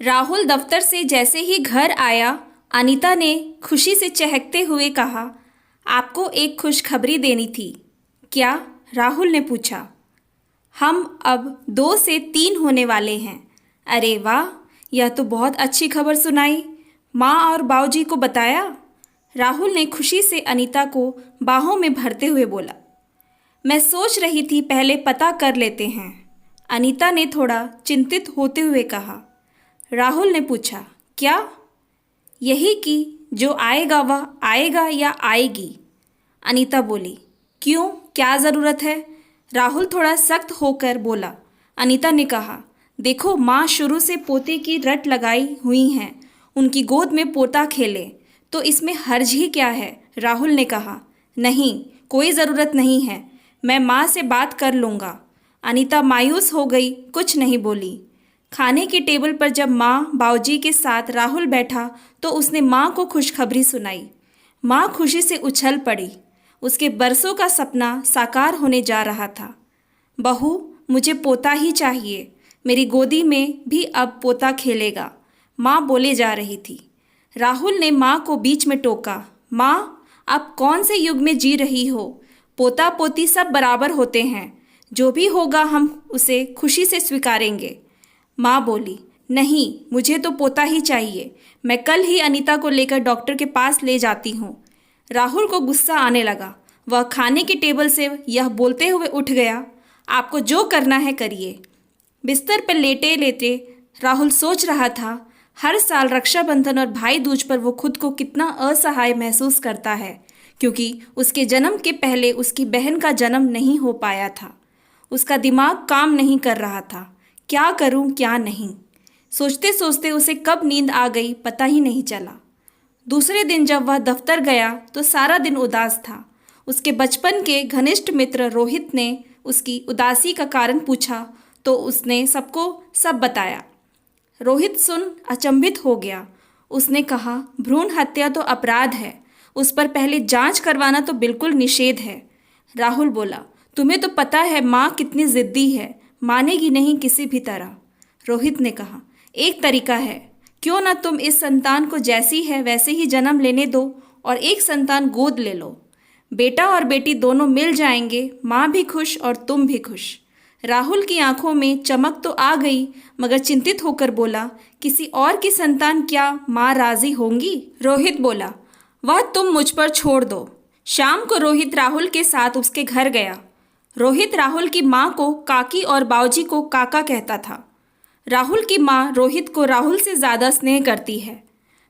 राहुल दफ्तर से जैसे ही घर आया, अनीता ने खुशी से चहकते हुए कहा, आपको एक खुशखबरी देनी थी। क्या? राहुल ने पूछा। हम अब 2 से 3 होने वाले हैं। अरे वाह, यह तो बहुत अच्छी खबर सुनाई। माँ और बाऊजी को बताया? राहुल ने खुशी से अनीता को बाहों में भरते हुए बोला। मैं सोच रही थी पहले पता कर लेते हैं, अनीता ने थोड़ा चिंतित होते हुए कहा। राहुल ने पूछा, क्या? यही कि जो आएगा वह आएगा या आएगी? अनीता बोली। क्यों, क्या ज़रूरत है? राहुल थोड़ा सख्त होकर बोला। अनीता ने कहा, देखो माँ शुरू से पोते की रट लगाई हुई हैं, उनकी गोद में पोता खेले तो इसमें हर्ज ही क्या है? राहुल ने कहा। नहीं, कोई ज़रूरत नहीं है, मैं माँ से बात कर लूँगा। अनीता मायूस हो गई, कुछ नहीं बोली। खाने की टेबल पर जब माँ बाऊजी के साथ राहुल बैठा तो उसने माँ को खुशखबरी सुनाई। माँ खुशी से उछल पड़ी। उसके बरसों का सपना साकार होने जा रहा था। बहू, मुझे पोता ही चाहिए, मेरी गोदी में भी अब पोता खेलेगा, माँ बोले जा रही थी। राहुल ने माँ को बीच में टोका। माँ, आप कौन से युग में जी रही हो? पोता पोती सब बराबर होते हैं, जो भी होगा हम उसे खुशी से स्वीकारेंगे। माँ बोली, नहीं, मुझे तो पोता ही चाहिए, मैं कल ही अनीता को लेकर डॉक्टर के पास ले जाती हूँ। राहुल को गुस्सा आने लगा। वह खाने की टेबल से यह बोलते हुए उठ गया, आपको जो करना है करिए। बिस्तर पर लेटे लेटे राहुल सोच रहा था, हर साल रक्षाबंधन और भाई दूज पर वो खुद को कितना असहाय महसूस करता है, क्योंकि उसके जन्म के पहले उसकी बहन का जन्म नहीं हो पाया था। उसका दिमाग काम नहीं कर रहा था, क्या करूं क्या नहीं। सोचते सोचते उसे कब नींद आ गई पता ही नहीं चला। दूसरे दिन जब वह दफ्तर गया तो सारा दिन उदास था। उसके बचपन के घनिष्ठ मित्र रोहित ने उसकी उदासी का कारण पूछा तो उसने सबको सब बताया। रोहित सुन अचंभित हो गया। उसने कहा, भ्रूण हत्या तो अपराध है, उस पर पहले जांच करवाना तो बिल्कुल निषेध है। राहुल बोला, तुम्हें तो पता है माँ कितनी जिद्दी है, मानेगी नहीं किसी भी तरह। रोहित ने कहा, एक तरीका है, क्यों ना तुम इस संतान को जैसी है वैसे ही जन्म लेने दो और एक संतान गोद ले लो। बेटा और बेटी दोनों मिल जाएंगे, माँ भी खुश और तुम भी खुश। राहुल की आंखों में चमक तो आ गई, मगर चिंतित होकर बोला, किसी और की संतान क्या माँ राजी होंगी? रोहित बोला, वह तुम मुझ पर छोड़ दो। शाम को रोहित राहुल के साथ उसके घर गया। रोहित राहुल की माँ को काकी और बाऊजी को काका कहता था। राहुल की माँ रोहित को राहुल से ज़्यादा स्नेह करती है।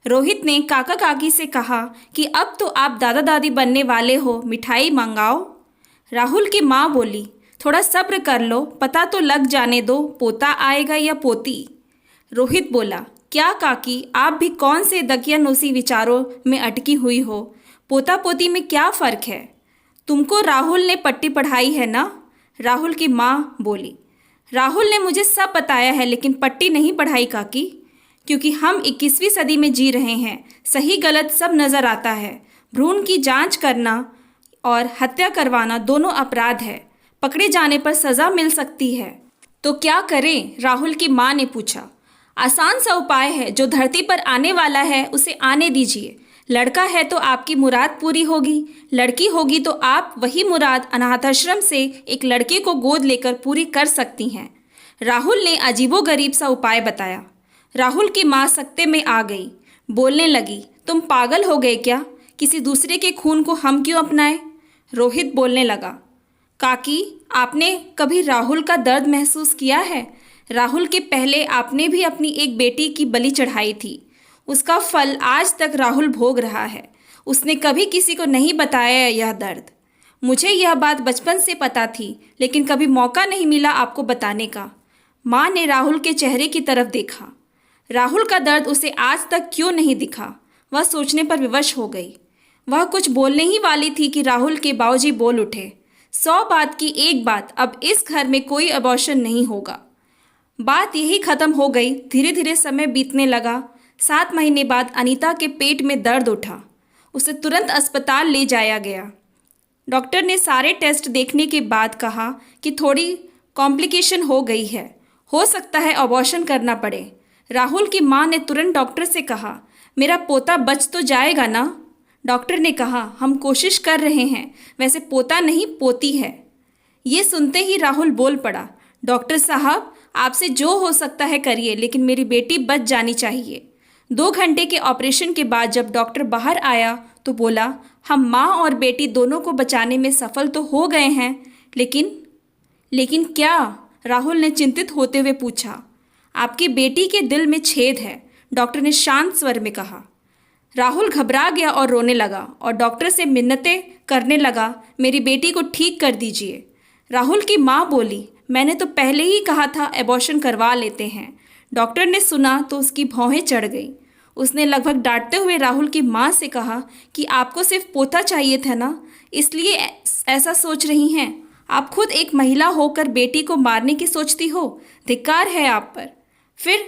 रोहित ने काका काकी से कहा कि अब तो आप दादा दादी बनने वाले हो, मिठाई मंगाओ। राहुल की माँ बोली, थोड़ा सब्र कर लो, पता तो लग जाने दो, पोता आएगा या पोती। रोहित बोला, क्या काकी, आप भी कौन से दकियानूसी विचारों में अटकी हुई हो? पोता पोती में क्या फ़र्क है? तुमको राहुल ने पट्टी पढ़ाई है ना? राहुल की माँ बोली, राहुल ने मुझे सब बताया है लेकिन पट्टी नहीं पढ़ाई काकी, क्योंकि हम 21वीं सदी में जी रहे हैं, सही गलत सब नज़र आता है। भ्रूण की जांच करना और हत्या करवाना दोनों अपराध है, पकड़े जाने पर सज़ा मिल सकती है। तो क्या करें? राहुल की माँ ने पूछा। आसान सा उपाय है, जो धरती पर आने वाला है उसे आने दीजिए। लड़का है तो आपकी मुराद पूरी होगी, लड़की होगी तो आप वही मुराद अनाथाश्रम से एक लड़के को गोद लेकर पूरी कर सकती हैं। राहुल ने अजीबोगरीब सा उपाय बताया। राहुल की माँ सकते में आ गई, बोलने लगी, तुम पागल हो गए क्या? किसी दूसरे के खून को हम क्यों अपनाएं? रोहित बोलने लगा, काकी, आपने कभी राहुल का दर्द महसूस किया है? राहुल के पहले आपने भी अपनी एक बेटी की बलि चढ़ाई थी, उसका फल आज तक राहुल भोग रहा है। उसने कभी किसी को नहीं बताया यह दर्द। मुझे यह बात बचपन से पता थी, लेकिन कभी मौका नहीं मिला आपको बताने का। माँ ने राहुल के चेहरे की तरफ देखा। राहुल का दर्द उसे आज तक क्यों नहीं दिखा, वह सोचने पर विवश हो गई। वह कुछ बोलने ही वाली थी कि राहुल के बाऊजी बोल उठे, 100 बात की एक बात, अब इस घर में कोई अबॉर्शन नहीं होगा। बात यही खत्म हो गई। धीरे धीरे समय बीतने लगा। 7 महीने बाद अनीता के पेट में दर्द उठा। उसे तुरंत अस्पताल ले जाया गया। डॉक्टर ने सारे टेस्ट देखने के बाद कहा कि थोड़ी कॉम्प्लिकेशन हो गई है, हो सकता है अबॉर्शन करना पड़े। राहुल की माँ ने तुरंत डॉक्टर से कहा, मेरा पोता बच तो जाएगा ना? डॉक्टर ने कहा, हम कोशिश कर रहे हैं, वैसे पोता नहीं पोती है। ये सुनते ही राहुल बोल पड़ा, डॉक्टर साहब, आपसे जो हो सकता है करिए, लेकिन मेरी बेटी बच जानी चाहिए। 2 घंटे के ऑपरेशन के बाद जब डॉक्टर बाहर आया तो बोला, हम माँ और बेटी दोनों को बचाने में सफल तो हो गए हैं, लेकिन क्या? राहुल ने चिंतित होते हुए पूछा। आपकी बेटी के दिल में छेद है, डॉक्टर ने शांत स्वर में कहा। राहुल घबरा गया और रोने लगा और डॉक्टर से मिन्नतें करने लगा, मेरी बेटी को ठीक कर दीजिए। राहुल की माँ बोली, मैंने तो पहले ही कहा था एबॉर्शन करवा लेते हैं। डॉक्टर ने सुना तो उसकी भौहें चढ़ गई। उसने लगभग डांटते हुए राहुल की माँ से कहा कि आपको सिर्फ पोता चाहिए था ना, इसलिए ऐसा सोच रही हैं। आप खुद एक महिला होकर बेटी को मारने की सोचती हो, धिक्कार है आप पर। फिर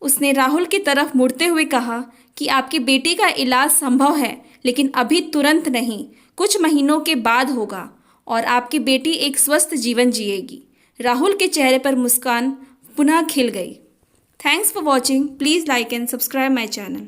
उसने राहुल की तरफ मुड़ते हुए कहा कि आपकी बेटी का इलाज संभव है, लेकिन अभी तुरंत नहीं, कुछ महीनों के बाद होगा और आपकी बेटी एक स्वस्थ जीवन जिएगी। राहुल के चेहरे पर मुस्कान पुनः खिल गई। Thanks for watching. Please like and subscribe my channel.